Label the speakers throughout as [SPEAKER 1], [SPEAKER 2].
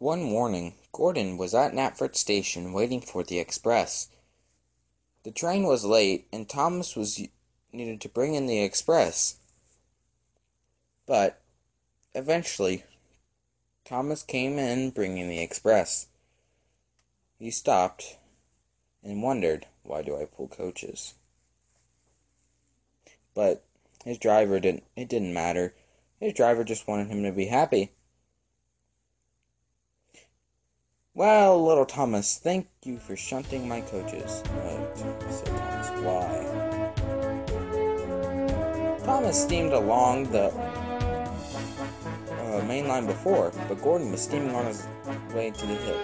[SPEAKER 1] One morning, Gordon was at Knapford Station waiting for the express. The train was late, and Thomas was needed to bring in the express. But, eventually, Thomas came in bringing the express. He stopped and wondered, why do I pull coaches? But his driver it didn't matter. His driver just wanted him to be happy. Well, little Thomas, thank you for shunting my coaches. Said Thomas, why? Thomas steamed along the main line before, but Gordon was steaming on his way to the hill.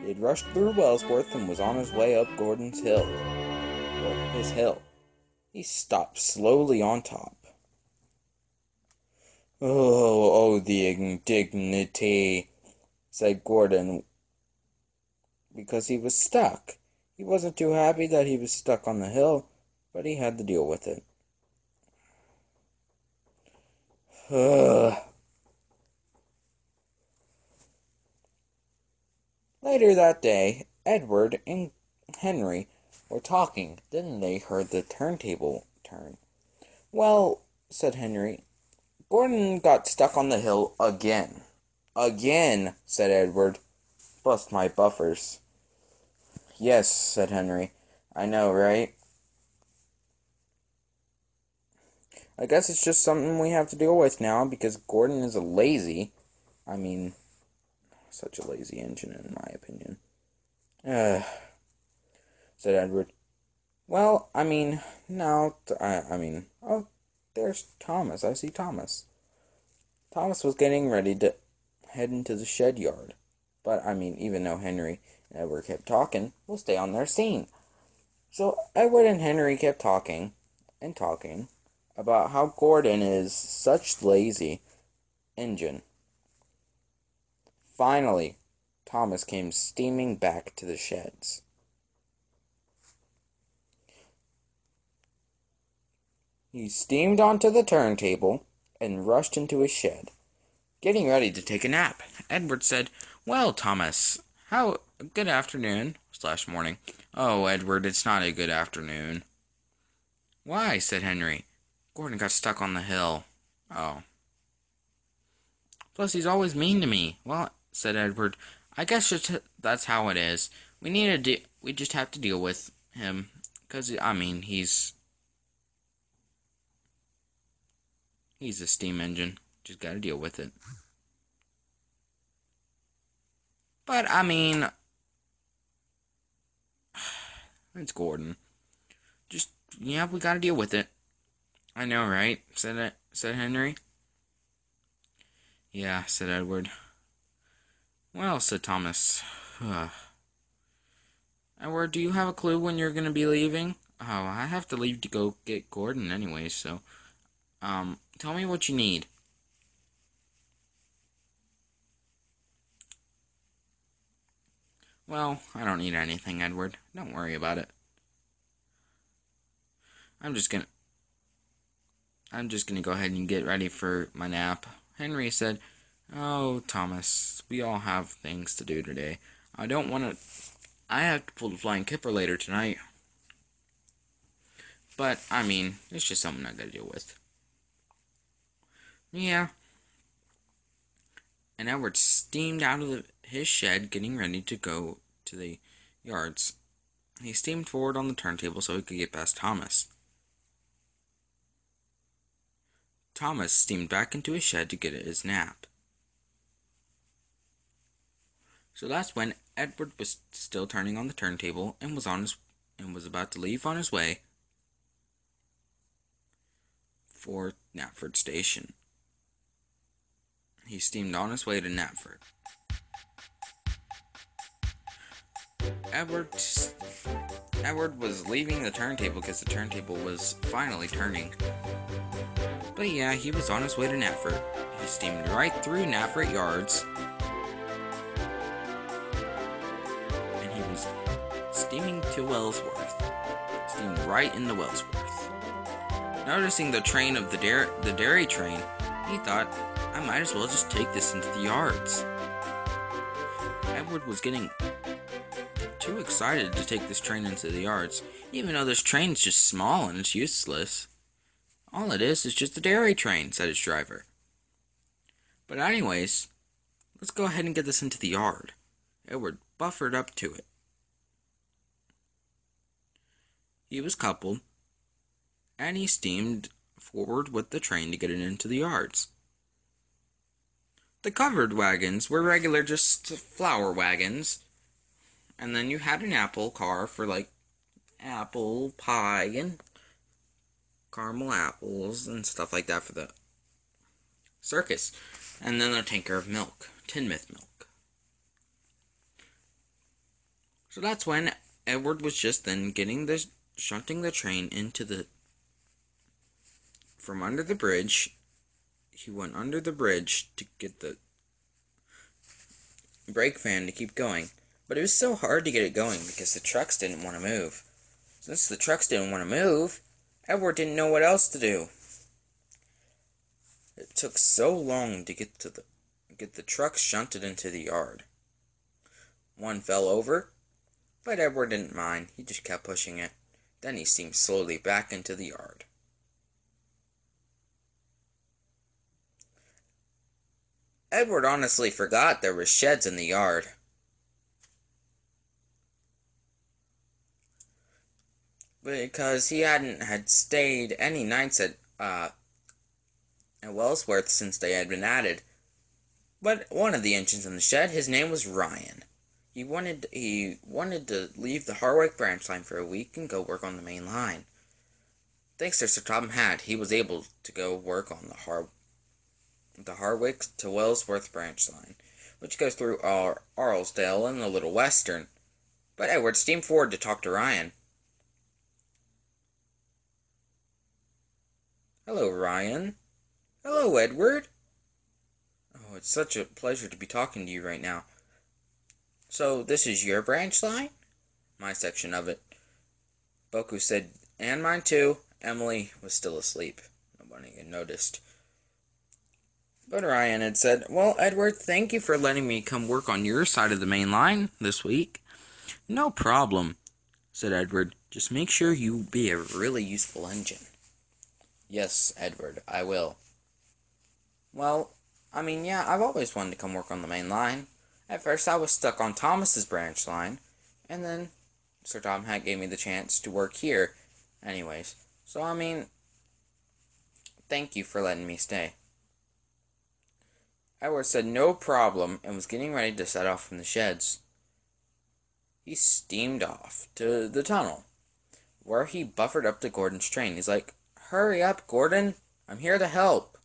[SPEAKER 1] He had rushed through Wellsworth and was on his way up Gordon's hill. Well, his hill. He stopped slowly on top. Oh, the indignity, said Gordon, because he was stuck. He wasn't too happy that he was stuck on the hill, but he had to deal with it. Later that day, Edward and Henry were talking. Then they heard the turntable turn. Well, said Henry, Gordon got stuck on the hill again. Again, said Edward. Bust my buffers. Yes, said Henry. I know, right? I guess it's just something we have to deal with now because Gordon is such a lazy engine in my opinion. Said Edward. Well, oh, there's Thomas. I see Thomas. Thomas was getting ready to head into the shed yard. But, even though Henry and Edward kept talking, we'll stay on their scene. So, Edward and Henry kept talking and talking about how Gordon is such lazy engine. Finally, Thomas came steaming back to the sheds. He steamed onto the turntable and rushed into his shed, getting ready to take a nap. Edward said, Well, Thomas, good afternoon / morning. Oh, Edward, it's not a good afternoon. Why? Said Henry. Gordon got stuck on the hill. Oh. Plus, he's always mean to me. Well, said Edward, I guess that's how it is. We just have to deal with him. Because, he's a steam engine. Just gotta deal with it. But, it's Gordon. We gotta deal with it. I know, right? Said Henry. Yeah, said Edward. Well, said Thomas. Edward, do you have a clue when you're gonna be leaving? Oh, I have to leave to go get Gordon anyway, so, tell me what you need. Well, I don't need anything, Edward. Don't worry about it. I'm just gonna go ahead and get ready for my nap. Henry said, Oh, Thomas, we all have things to do today. I have to pull the flying kipper later tonight. But, it's just something I gotta deal with. Yeah. And Edward steamed out of his shed, getting ready to go to the yards. He steamed forward on the turntable so he could get past Thomas. Thomas steamed back into his shed to get his nap. So that's when Edward was still turning on the turntable and was about to leave on his way for Knapford Station. He steamed on his way to Knapford. Edward was leaving the turntable because the turntable was finally turning. But yeah, he was on his way to Knapford. He steamed right through Knapford yards. And he was steaming to Wellsworth. Steamed right into Wellsworth. Noticing the train of the dairy train, he thought, I might as well just take this into the yards. Edward was getting too excited to take this train into the yards, even though this train's just small and it's useless. All it is just a dairy train, said his driver. But anyways, let's go ahead and get this into the yard. Edward buffered up to it. He was coupled, and he steamed forward with the train to get it into the yards. The covered wagons were regular, just flour wagons, and then you had an apple car for like apple pie and caramel apples and stuff like that for the circus, and then a tanker of milk, Tinmouth milk. So that's when Edward was just then shunting the train into from under the bridge. He went under the bridge to get the brake fan to keep going, but it was so hard to get it going because the trucks didn't want to move. Since the trucks didn't want to move, Edward didn't know what else to do. It took so long to get the trucks shunted into the yard. One fell over, but Edward didn't mind. He just kept pushing it. Then he steamed slowly back into the yard. Edward honestly forgot there were sheds in the yard. Because he had stayed any nights at Wellsworth since they had been added. But one of the engines in the shed, his name was Ryan. He wanted to leave the Harwick branch line for a week and go work on the main line. Thanks to Sir Tom Hatt, he was able to go work on the Harwick to Wellsworth branch line, which goes through Arlesdale and the Little Western. But Edward steamed forward to talk to Ryan. Hello, Ryan. Hello, Edward. Oh, it's such a pleasure to be talking to you right now. So, this is your branch line? My section of it. Boku said, and mine too. Emily was still asleep. Nobody had noticed. But Ryan had said, well, Edward, thank you for letting me come work on your side of the main line this week. No problem, said Edward. Just make sure you be a really useful engine. Yes, Edward, I will. Well, yeah, I've always wanted to come work on the main line. At first, I was stuck on Thomas's branch line, and then Sir Tom Hatt gave me the chance to work here. Anyways, so thank you for letting me stay. Edward said no problem and was getting ready to set off from the sheds. He steamed off to the tunnel, where he buffered up to Gordon's train. He's like, hurry up, Gordon. I'm here to help.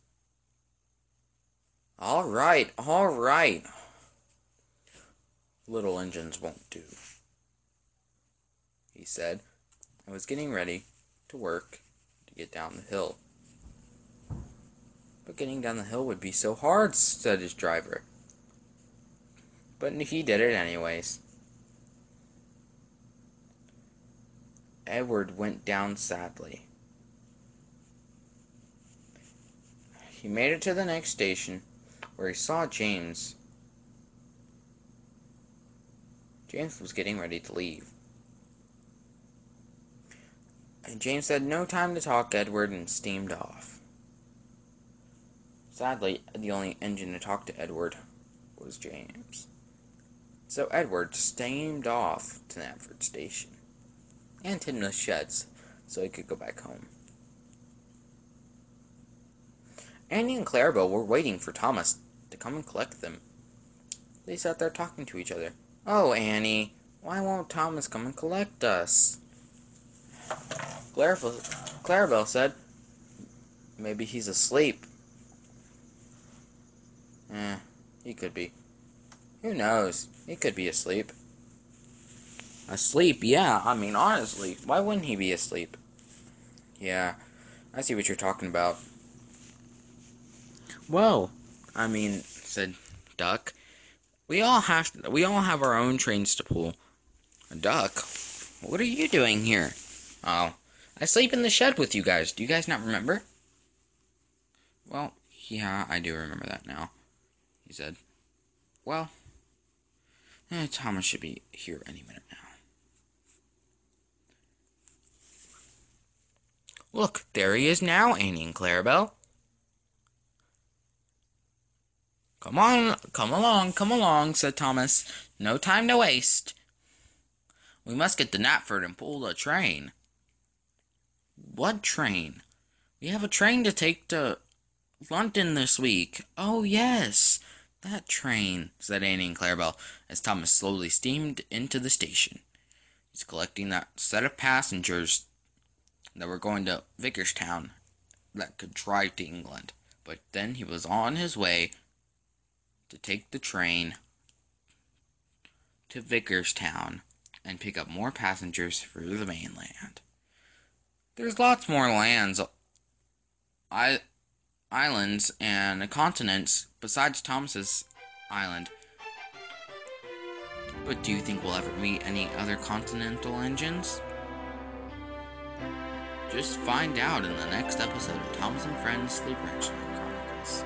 [SPEAKER 1] All right. Little engines won't do, he said, and was getting ready to work to get down the hill. But getting down the hill would be so hard, said his driver. But he did it anyways. Edward went down sadly. He made it to the next station, where he saw James. James was getting ready to leave. And James had no time to talk to Edward and steamed off. Sadly, the only engine to talk to Edward was James. So Edward steamed off to Knapford Station and Tinmouth Sheds so he could go back home. Annie and Clarabelle were waiting for Thomas to come and collect them. They sat there talking to each other. Oh, Annie, why won't Thomas come and collect us? Clarabelle said, maybe he's asleep. He could be. Who knows? He could be asleep. Asleep? Yeah, honestly, why wouldn't he be asleep? Yeah, I see what you're talking about. Well, said Duck, we all have our own trains to pull. Duck, what are you doing here? Oh, I sleep in the shed with you guys. Do you guys not remember? Well, Yeah, I do remember that now, he said. Well, Thomas should be here any minute now. Look, there he is now, Annie and Clarabelle. Come along, said Thomas. No time to waste. We must get to Knapford and pull the train. What train? We have a train to take to London this week. Oh, yes, that train, said Annie and Clarabelle, as Thomas slowly steamed into the station. He's collecting that set of passengers that were going to Vicarstown that could drive to England. But then he was on his way to take the train to Vicarstown and pick up more passengers for the mainland. There's lots more islands and continents besides Thomas's island. But do you think we'll ever meet any other continental engines? Just find out in the next episode of Thomas and Friends, the Sodor Chronicles.